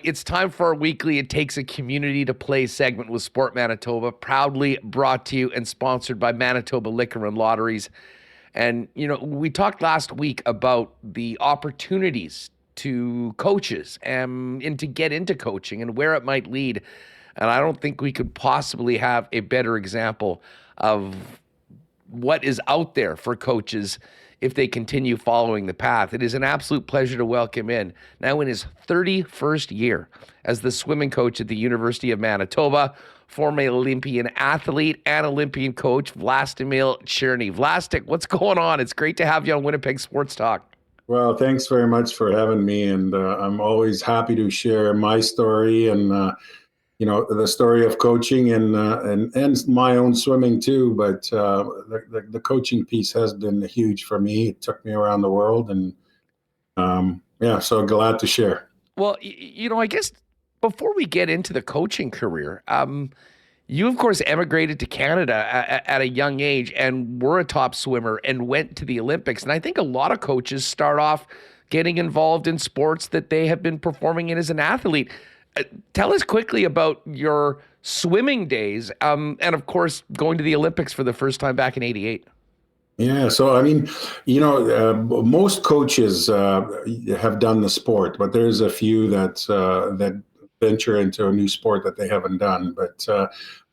It's time for our weekly It Takes a Community to Play segment with Sport Manitoba, proudly brought to you and sponsored by Manitoba Liquor and Lotteries. And, we talked last week about the opportunities to coaches and to get into coaching and where it might lead. And I don't think we could possibly have a better example of what is out there for coaches if they continue following the path. It is an absolute pleasure to welcome in, now in his 31st year as the swimming coach at the University of Manitoba, former Olympian athlete and Olympian coach, Vlastimil Cerny. Vlastik, what's going on? It's great to have you on Winnipeg Sports Talk. Well, thanks very much for having me, and I'm always happy to share my story and the story of coaching and my own swimming too. But the coaching piece has been huge for me. It took me around the world, and so glad to share. Well, I guess before we get into the coaching career, you, of course, emigrated to Canada at a young age and were a top swimmer and went to the Olympics. And I think a lot of coaches start off getting involved in sports that they have been performing in as an athlete. Tell us quickly about your swimming days and, of course, going to the Olympics for the first time back in '88. Yeah, so I mean, most coaches have done the sport, but there's a few that venture into a new sport that they haven't done. But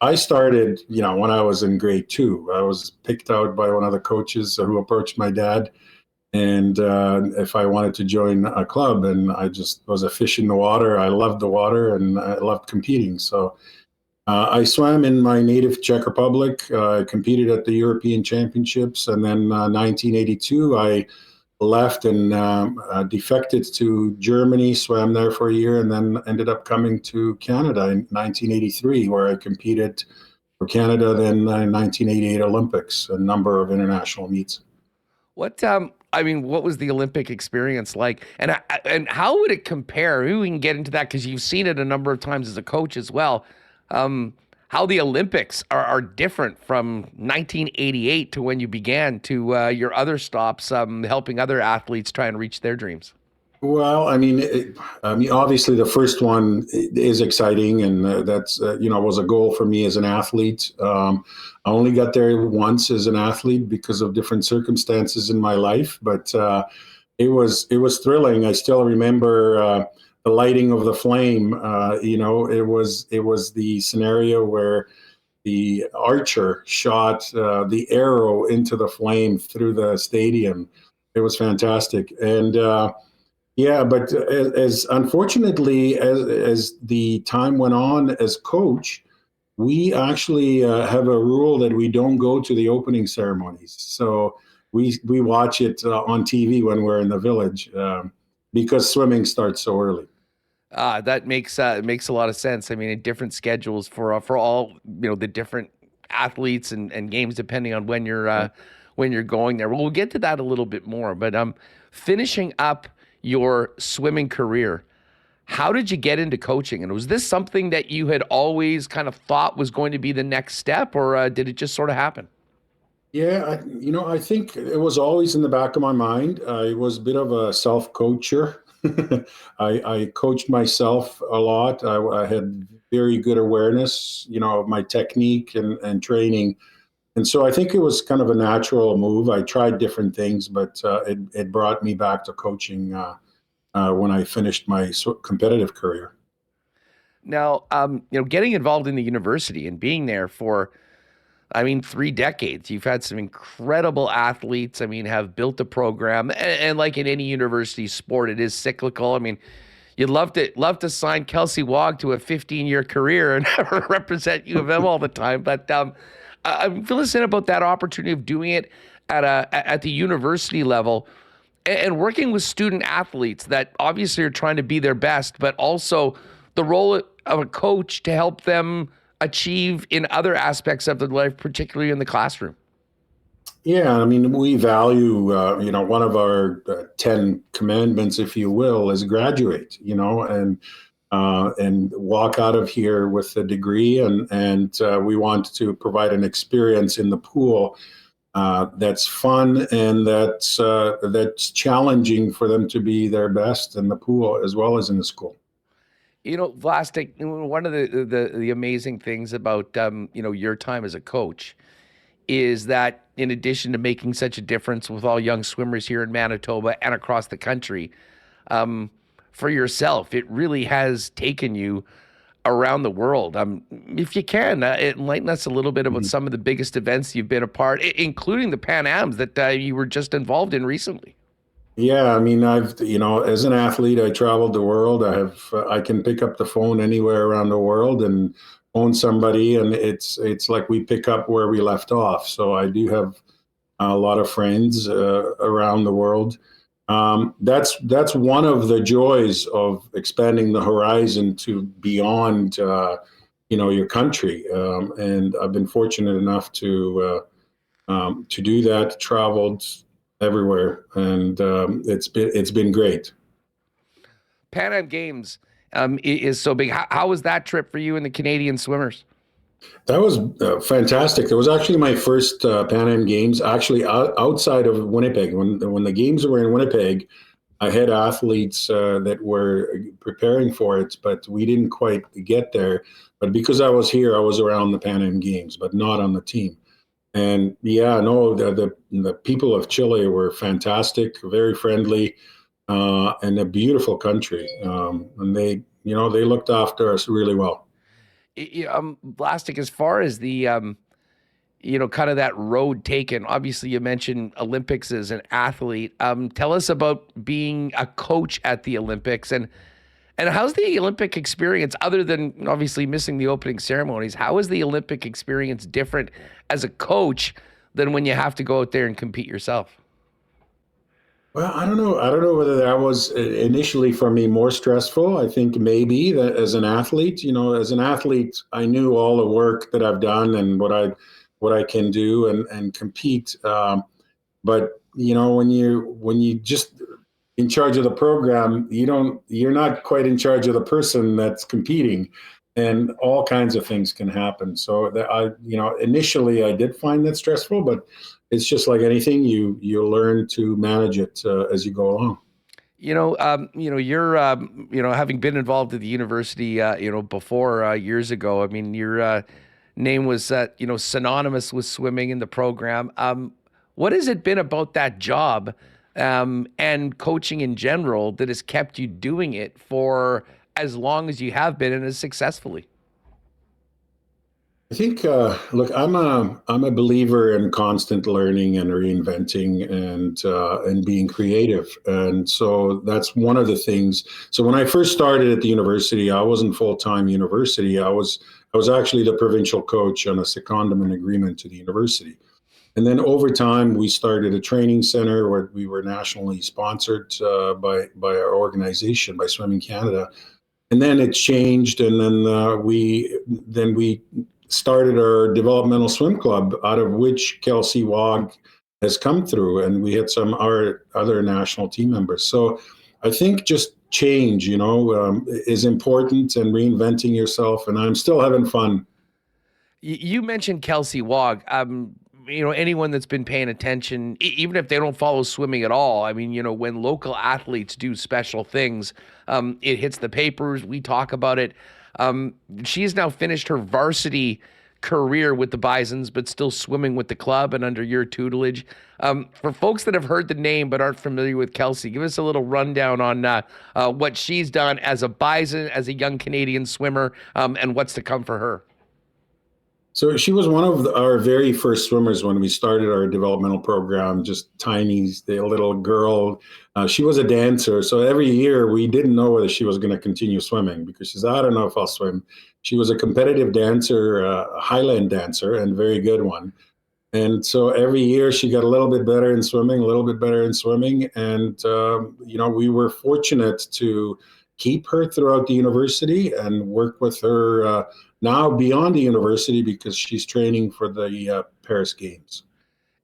I started, when I was in grade two. I was picked out by one of the coaches who approached my dad, and if I wanted to join a club, and I just was a fish in the water. I loved the water, and I loved competing. So I swam in my native Czech Republic. I competed at the European Championships, and then 1982, I left and defected to Germany, swam there for a year, and then ended up coming to Canada in 1983, where I competed for Canada, then 1988 Olympics, a number of international meets. What was the Olympic experience like, and how would it compare? Maybe we can get into that because you've seen it a number of times as a coach as well. How the Olympics are different from 1988 to when you began to your other stops, helping other athletes try and reach their dreams. Well, obviously the first one is exciting, and that's was a goal for me as an athlete. I only got there once as an athlete because of different circumstances in my life, but it was thrilling. I still remember the lighting of the flame. It was the scenario where the archer shot the arrow into the flame through the stadium. It was fantastic, and but as unfortunately as the time went on as coach, we actually have a rule that we don't go to the opening ceremonies. So we watch it on TV when we're in the village because swimming starts so early. That makes a lot of sense. I mean, different schedules for all the different athletes and games depending on when you're going there. Well, we'll get to that a little bit more. But finishing up your swimming career, how did you get into coaching? And was this something that you had always kind of thought was going to be the next step, or did it just sort of happen? Yeah, I think it was always in the back of my mind. I was a bit of a self-coacher. I coached myself a lot. I had very good awareness, of my technique and training. And so I think it was kind of a natural move. I tried different things, but it brought me back to coaching when I finished my competitive career. Now, getting involved in the university and being there for, 3 decades, you've had some incredible athletes, have built a program. And like in any university sport, it is cyclical. You'd love to sign Kelsey Wog to a 15-year career and represent U of M all the time. But I'm listening about that opportunity of doing it at the university level and working with student athletes that obviously are trying to be their best, but also the role of a coach to help them achieve in other aspects of their life, particularly in the classroom. Yeah, we value, one of our 10 commandments, if you will, is graduate, and walk out of here with a degree. And we want to provide an experience in the pool that's fun and that's challenging for them to be their best in the pool as well as in the school. Vlastik, one of the amazing things about your time as a coach is that in addition to making such a difference with all young swimmers here in Manitoba and across the country, um, for yourself, it really has taken you around the world. If you can, enlighten us a little bit about Mhm. some of the biggest events you've been a part, including the Pan Ams that you were just involved in recently. Yeah, I mean, as an athlete, I traveled the world. I can pick up the phone anywhere around the world and phone somebody, and it's like we pick up where we left off. So I do have a lot of friends around the world. That's one of the joys of expanding the horizon to beyond, your country. And I've been fortunate enough to do that. Traveled everywhere, and it's been great. Pan Am Games is so big. How was that trip for you and the Canadian swimmers? That was fantastic. It was actually my first Pan Am Games, actually outside of Winnipeg. When the games were in Winnipeg, I had athletes that were preparing for it, but we didn't quite get there. But because I was here, I was around the Pan Am Games, but not on the team. And yeah, no, the people of Chile were fantastic, very friendly, and a beautiful country. And they looked after us really well. Blastic, as far as the kind of that road taken. Obviously, you mentioned Olympics as an athlete. Tell us about being a coach at the Olympics and how's the Olympic experience, other than obviously missing the opening ceremonies? How is the Olympic experience different as a coach than when you have to go out there and compete yourself? Well, I don't know. I don't know whether that was initially for me more stressful. I think maybe that as an athlete, I knew all the work that I've done and what I can do and compete. But when you just in charge of the program, you're not quite in charge of the person that's competing, and all kinds of things can happen. So that initially I did find that stressful, but it's just like anything, you learn to manage it as you go along. You're, having been involved at the university, before years ago. I mean, your name was, synonymous with swimming in the program. What has it been about that job, and coaching in general that has kept you doing it for as long as you have been and as successfully? I think, look, I'm a believer in constant learning and reinventing and being creative, and so that's one of the things. So when I first started at the university, I wasn't full time university. I was actually the provincial coach on a secondment agreement to the university, and then over time we started a training center where we were nationally sponsored by our organization, by Swimming Canada, and then it changed, and then we started our developmental swim club, out of which Kelsey Wog has come through, and we had some our other national team members. So I think just change, is important, and reinventing yourself. And I'm still having fun. You mentioned Kelsey Wog. Anyone that's been paying attention, even if they don't follow swimming at all, I mean, when local athletes do special things, it hits the papers. We talk about it. Um, she has now finished her varsity career with the Bisons, but still swimming with the club and under your tutelage. For folks that have heard the name but aren't familiar with Kelsey, give us a little rundown on what she's done as a Bison, as a young Canadian swimmer, and what's to come for her. So she was one of our very first swimmers when we started our developmental program, just tiny, the little girl. She was a dancer. So every year we didn't know whether she was going to continue swimming because she said, I don't know if I'll swim. She was a competitive dancer, a Highland dancer, and a very good one. And so every year she got a little bit better in swimming, a little bit better in swimming. And, we were fortunate to keep her throughout the university and work with her now beyond the university because she's training for the Paris Games.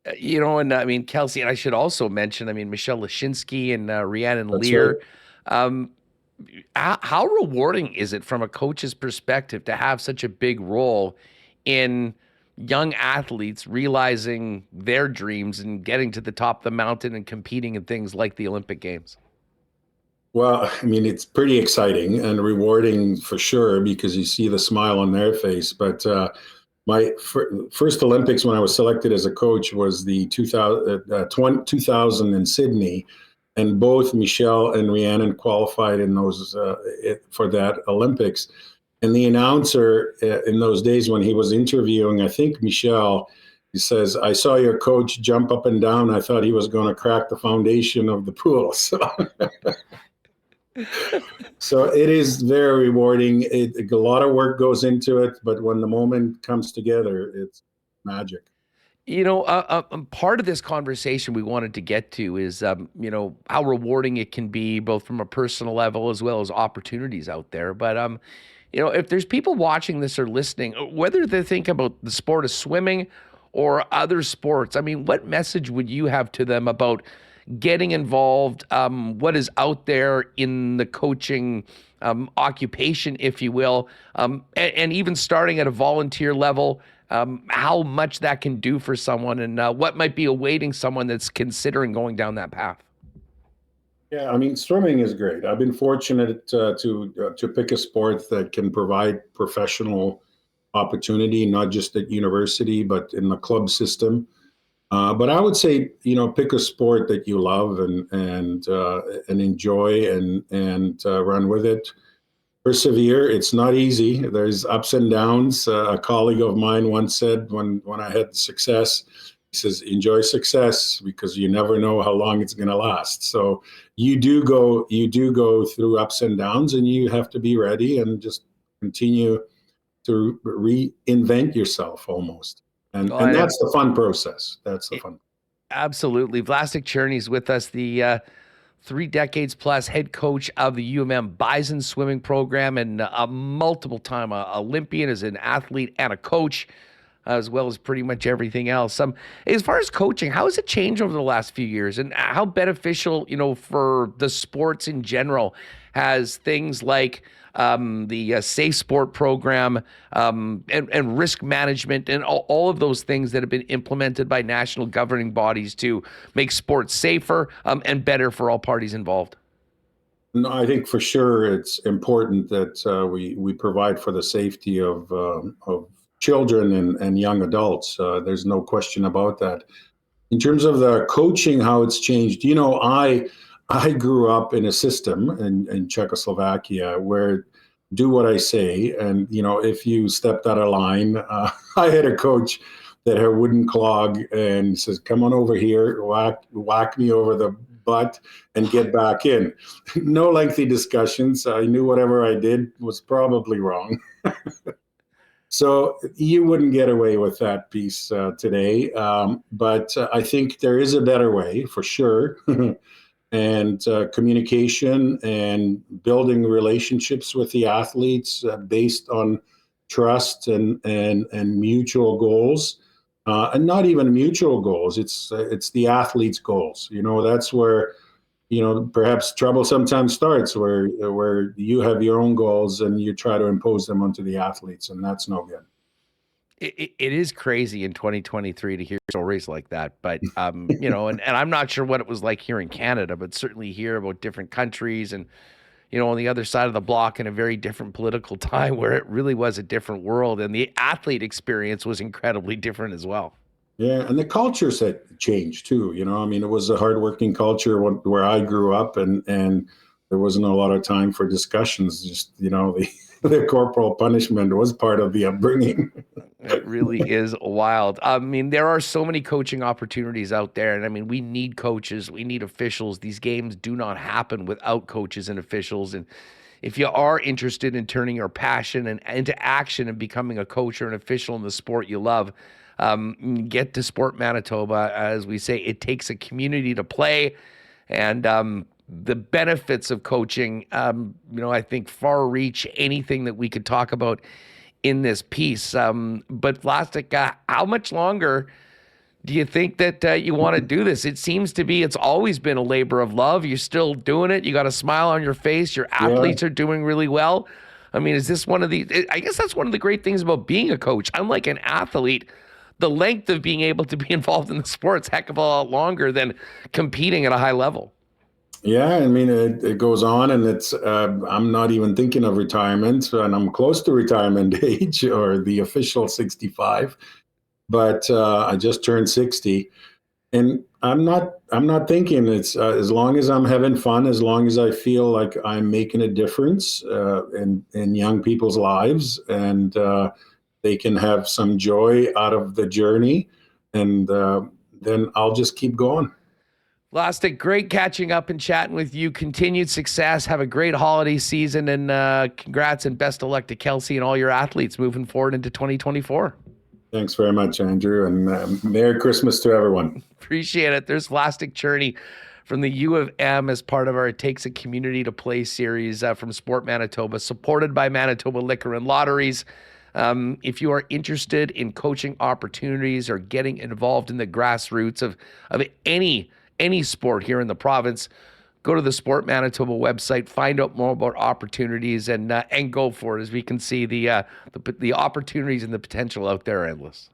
And I mean, Kelsey, and I should also mention, I mean, Michelle Lashinsky and Rhiannon That's right. Lear. Um, how rewarding is it from a coach's perspective to have such a big role in young athletes realizing their dreams and getting to the top of the mountain and competing in things like the Olympic Games? Well, I mean, it's pretty exciting and rewarding for sure because you see the smile on their face. But my first Olympics when I was selected as a coach was the 2000 in Sydney, and both Michelle and Rhiannon qualified in those for that Olympics. And the announcer in those days when he was interviewing, I think Michelle, he says, "I saw your coach jump up and down. I thought he was going to crack the foundation of the pool." So it is very rewarding. A lot of work goes into it, but when the moment comes together, it's magic. Part of this conversation we wanted to get to is, how rewarding it can be, both from a personal level as well as opportunities out there. But, if there's people watching this or listening, whether they think about the sport of swimming or other sports, I mean, what message would you have to them about getting involved? What is out there in the coaching occupation, if you will, and even starting at a volunteer level? How much that can do for someone, and what might be awaiting someone that's considering going down that path. Yeah, I mean, swimming is great. I've been fortunate to pick a sport that can provide professional opportunity, not just at university, but in the club system. But I would say, pick a sport that you love and enjoy and run with it. Persevere. It's not easy. There's ups and downs. A colleague of mine once said when I had success, he says, "Enjoy success because you never know how long it's going to last." So you do go through ups and downs, and you have to be ready and just continue to reinvent yourself almost. And Well, and that's the fun process. That's the fun. absolutely. Vlastik Cerny is with us, the 3 decades plus head coach of the U of M Bison swimming program, and a multiple time Olympian as an athlete and a coach, as well as pretty much everything else. As far as coaching, how has it changed over the last few years, and how beneficial, for the sports in general, has things like the Safe Sport program, and risk management, and all of those things that have been implemented by national governing bodies to make sports safer, and better for all parties involved? No, I think for sure it's important that we provide for the safety of children and young adults. There's no question about that. In terms of the coaching, how it's changed, I grew up in a system in Czechoslovakia where do what I say, and if you stepped out of line, I had a coach that had a wooden clog and says, "Come on over here, whack me over the butt, and get back in." No lengthy discussions. I knew whatever I did was probably wrong. So you wouldn't get away with that piece today. But I think there is a better way for sure. And communication and building relationships with the athletes based on trust and mutual goals. And not even mutual goals. It's the athlete's goals. That's where perhaps trouble sometimes starts, where you have your own goals and you try to impose them onto the athletes, and that's no good. It is crazy in 2023 to hear stories like that, but and I'm not sure what it was like here in Canada, but certainly hear about different countries, and on the other side of the block in a very different political time where it really was a different world, and the athlete experience was incredibly different as well. Yeah, and the cultures had changed too. I mean, it was a hardworking culture where I grew up, and there wasn't a lot of time for discussions. Just the corporal punishment was part of the upbringing. It really is wild. I mean, there are so many coaching opportunities out there. And I mean, we need coaches, we need officials. These games do not happen without coaches and officials. And if you are interested in turning your passion into action and becoming a coach or an official in the sport you love, get to Sport Manitoba. As we say, it takes a community to play. And the benefits of coaching, I think far reach anything that we could talk about in this piece. But Vlastik, how much longer do you think that you want to do this? It seems to be it's always been a labor of love. You're still doing it. You got a smile on your face. Your athletes are doing really well. I mean, is this one of the, I guess that's one of the great things about being a coach. Unlike an athlete, the length of being able to be involved in the sport's heck of a lot longer than competing at a high level. Yeah, I mean, it goes on, and I'm not even thinking of retirement, and I'm close to retirement age or the official 65. But I just turned 60, and I'm not thinking it's as long as I'm having fun, as long as I feel like I'm making a difference in young people's lives, and they can have some joy out of the journey, and then I'll just keep going. Vlastik, great catching up and chatting with you. Continued success. Have a great holiday season, and congrats and best of luck to Kelsey and all your athletes moving forward into 2024. Thanks very much, Andrew, and Merry Christmas to everyone. Appreciate it. There's Vlastik Cerny from the U of M as part of our It Takes a Community to Play series from Sport Manitoba, supported by Manitoba Liquor and Lotteries. If you are interested in coaching opportunities or getting involved in the grassroots of any sport here in the province, go to the Sport Manitoba website, find out more about opportunities, and go for it. As we can see, the opportunities and the potential out there are endless.